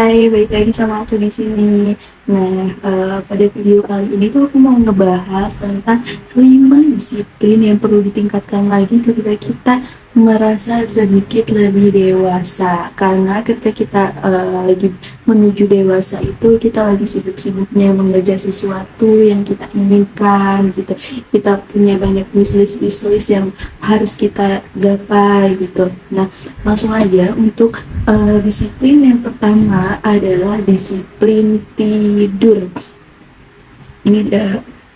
Hai, balik lagi sama aku di sini. Pada video kali ini tuh aku mau ngebahas tentang 5 disiplin yang perlu ditingkatkan lagi ketika kita merasa sedikit lebih dewasa. Karena ketika kita lagi menuju dewasa itu kita lagi sibuk-sibuknya mengerja sesuatu yang kita inginkan gitu. Kita punya banyak wishlist yang harus kita gapai gitu. Nah, langsung aja untuk disiplin yang pertama adalah disiplin tidur. Ini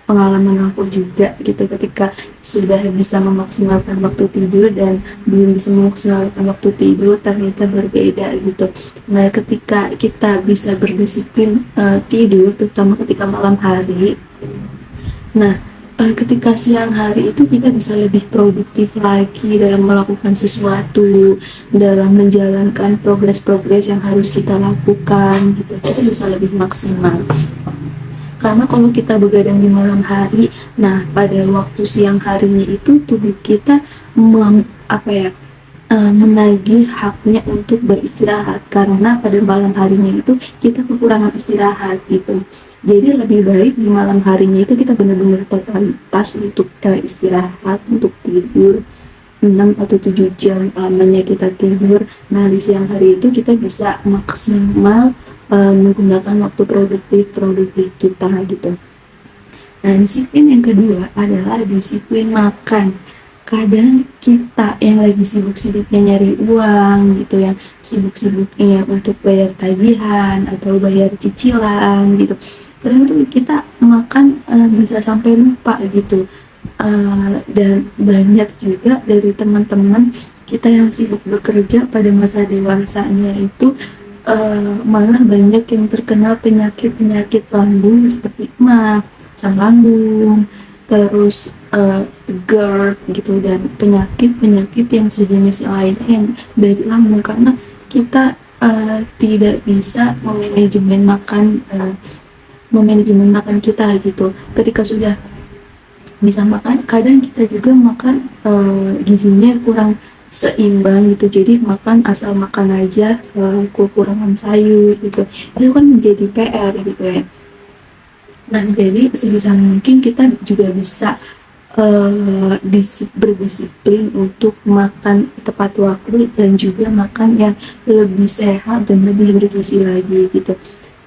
pengalaman aku juga gitu, ketika sudah bisa memaksimalkan waktu tidur dan belum bisa memaksimalkan waktu tidur ternyata berbeda gitu. Nah, ketika kita bisa berdisiplin tidur, terutama ketika malam hari, nah ketika siang hari itu kita bisa lebih produktif lagi dalam melakukan sesuatu, dalam menjalankan progres-progres yang harus kita lakukan gitu. Kita bisa lebih maksimal. Karena kalau kita begadang di malam hari, nah pada waktu siang harinya itu tubuh kita menagih haknya untuk beristirahat, karena pada malam harinya itu kita kekurangan istirahat gitu. Jadi lebih baik di malam harinya itu kita benar-benar totalitas untuk istirahat, untuk tidur 6 atau 7 jam lamanya kita tidur. Nah, di siang hari itu kita bisa maksimal menggunakan waktu produktif kita gitu. Nah, disiplin yang kedua adalah disiplin makan. Kadang kita yang lagi sibuk-sibuknya nyari uang gitu, yang sibuk-sibuknya untuk bayar tagihan atau bayar cicilan gitu, kadang tuh kita makan bisa sampai lupa gitu. Dan banyak juga dari teman-teman kita yang sibuk bekerja pada masa dewasanya itu malah banyak yang terkena penyakit lambung seperti MA, asam lambung, terus GERD gitu, dan penyakit yang sejenis lainnya yang dari lambung, karena kita tidak bisa memanajemen makan kita gitu. Ketika sudah bisa makan, kadang kita juga makan gizinya kurang seimbang gitu, jadi makan asal makan aja, kekurangan sayur gitu, itu kan menjadi PR gitu ya. Nah, jadi sebisa mungkin kita juga bisa berdisiplin untuk makan tepat waktu dan juga makan yang lebih sehat dan lebih bergizi lagi gitu.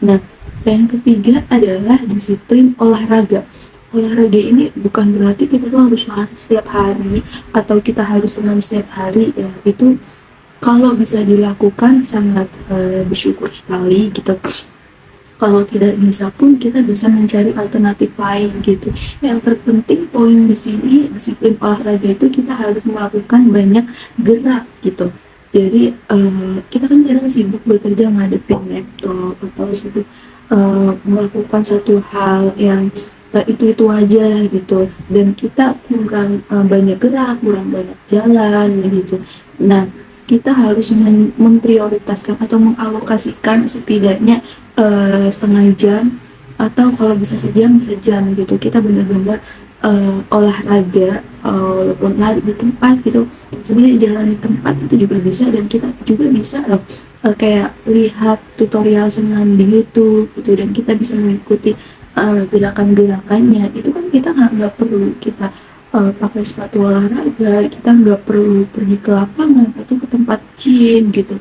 Nah, yang ketiga adalah disiplin olahraga. Olahraga ini bukan berarti kita tuh harus lari setiap hari atau kita harus senam setiap hari ya. Itu kalau bisa dilakukan sangat bersyukur sekali gitu. Kalau tidak bisa pun kita bisa mencari alternatif lain gitu. Yang terpenting poin di sini, disiplin olahraga itu kita harus melakukan banyak gerak gitu. Jadi kita kan kadang sibuk bekerja ngadepin laptop atau sibuk melakukan satu hal yang itu aja gitu, dan kita kurang banyak gerak, kurang banyak jalan gitu. Nah, kita harus memprioritaskan atau mengalokasikan setidaknya setengah jam, atau kalau bisa sejam gitu. Kita benar-benar olahraga, walaupun lari di tempat gitu, sebenarnya jalan di tempat itu juga bisa, dan kita juga bisa loh kayak lihat tutorial senam di YouTube gitu, dan kita bisa mengikuti gerakan-gerakannya. Itu kan kita nggak perlu kita pakai sepatu olahraga, kita nggak perlu pergi ke lapangan atau ke tempat gym gitu.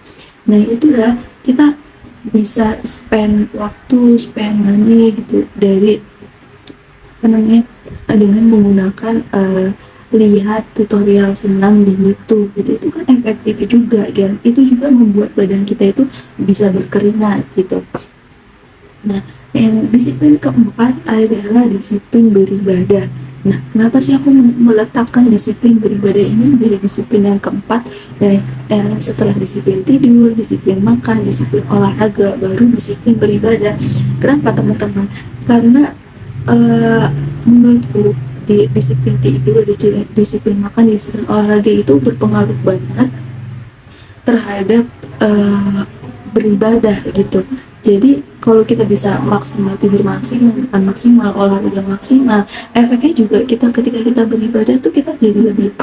Nah, itu udah kita bisa spend money gitu, dari dengan menggunakan lihat tutorial senam di YouTube gitu. Itu kan efektif juga, dan itu juga membuat badan kita itu bisa berkeringat gitu. Nah, yang disiplin keempat adalah disiplin beribadah. Nah, kenapa sih aku meletakkan disiplin beribadah ini menjadi disiplin yang keempat? Setelah disiplin tidur, disiplin makan, disiplin olahraga, baru disiplin beribadah. Kenapa teman-teman? Karena menurutku disiplin tidur, disiplin makan, disiplin olahraga itu berpengaruh banget terhadap beribadah gitu. Jadi kalau kita bisa maksimal tidur maksimal, makan maksimal, olahraga maksimal, efeknya juga ketika kita beribadah tuh kita jadi lebih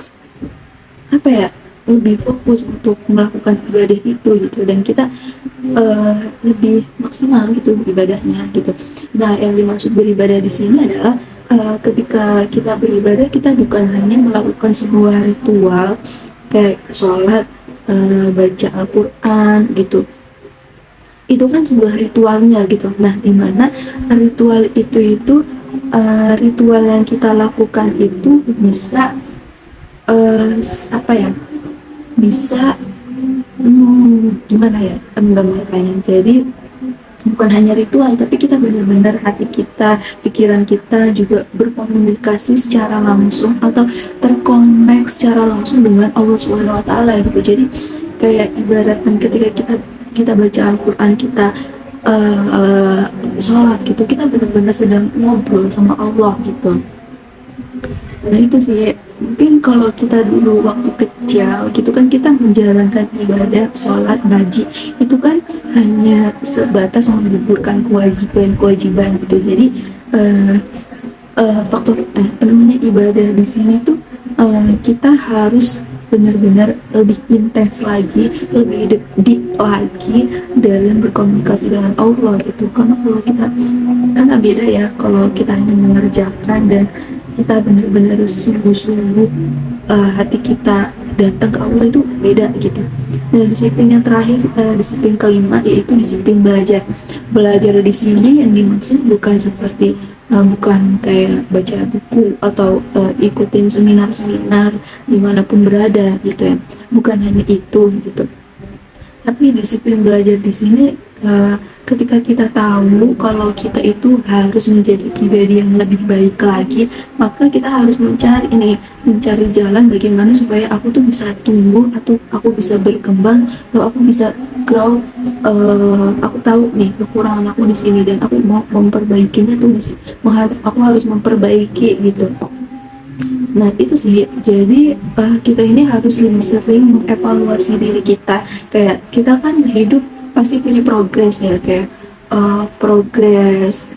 lebih fokus untuk melakukan ibadah itu gitu, dan kita lebih maksimal gitu ibadahnya gitu. Nah, yang dimaksud beribadah di sini adalah ketika kita beribadah, kita bukan hanya melakukan sebuah ritual kayak sholat, baca Al-Quran gitu. Itu kan sebuah ritualnya gitu. Nah, dimana ritual itu ritual yang kita lakukan itu bisa apa ya, bisa gimana ya menggambarkannya. Jadi bukan hanya ritual, tapi kita benar-benar hati kita, pikiran kita juga berkomunikasi secara langsung atau terkonek secara langsung dengan Allah Subhanahu wa taala gitu. Jadi kayak ibaratkan ketika kita baca Al-Qur'an, kita sholat gitu, kita benar-benar sedang ngobrol sama Allah gitu. Nah, itu sih mungkin kalau kita dulu waktu kecil gitu kan, kita menjalankan ibadah sholat ngaji itu kan hanya sebatas menggugurkan kewajiban gitu. Jadi faktor apa namanya, ibadah di sini tuh kita harus benar-benar lebih intens lagi, lebih deep lagi dalam berkomunikasi dengan Allah gitu. Karena kalau kita kan beda ya, kalau kita hanya mengerjakan dan kita benar-benar sungguh-sungguh, hati kita datang ke Allah, itu beda gitu. Nah, disiplin yang terakhir, disiplin kelima, yaitu disiplin belajar. Belajar di sini yang dimaksud bukan seperti bukan kayak baca buku atau ikutin seminar-seminar dimanapun berada gitu ya, bukan hanya itu gitu. Tapi disiplin belajar di sini ketika kita tahu kalau kita itu harus menjadi pribadi yang lebih baik lagi, maka kita harus mencari jalan bagaimana supaya aku tuh bisa tumbuh, atau aku bisa berkembang, atau aku bisa grow. Aku tahu nih kekurangan aku di sini dan aku mau memperbaikinya tuh aku harus memperbaiki gitu. Nah, itu sih. Jadi kita ini harus lebih sering mengevaluasi diri kita. Kayak kita kan hidup pasti punya progres ya, kayak progres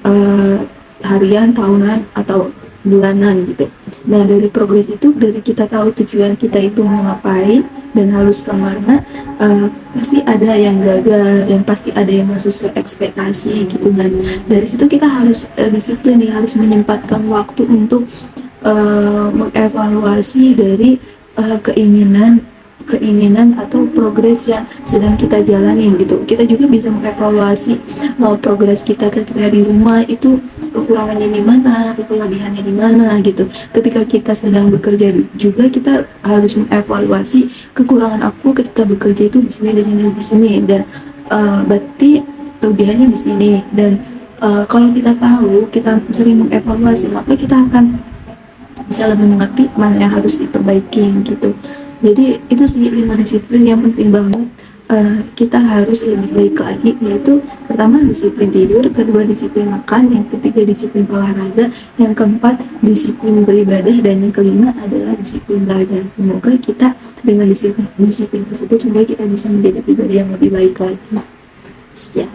harian, tahunan, atau bulanan gitu. Nah, dari progres itu, dari kita tahu tujuan kita itu mau ngapain dan harus kemana, pasti ada yang gagal dan pasti ada yang gak sesuai ekspektasi gitu. Dan dari situ kita harus disiplin ya, harus menyempatkan waktu untuk mengevaluasi dari keinginan atau progres yang sedang kita jalanin gitu. Kita juga bisa mengevaluasi progres kita ketika di rumah itu, kekurangannya di mana, kelebihannya di mana gitu. Ketika kita sedang bekerja juga, kita harus mengevaluasi kekurangan aku ketika bekerja itu di sini, dan berarti kelebihannya di sini. Dan kalau kita tahu, kita sering mengevaluasi, maka kita akan bisa lebih mengerti mana yang harus diperbaiki gitu. Jadi itu sih 5 disiplin yang penting banget kita harus lebih baik lagi, yaitu pertama disiplin tidur, kedua disiplin makan, yang ketiga disiplin olahraga, yang keempat disiplin beribadah, dan yang kelima adalah disiplin belajar. Semoga kita dengan disiplin tersebut, semoga kita bisa menjadi pribadi yang lebih baik lagi. Sekian.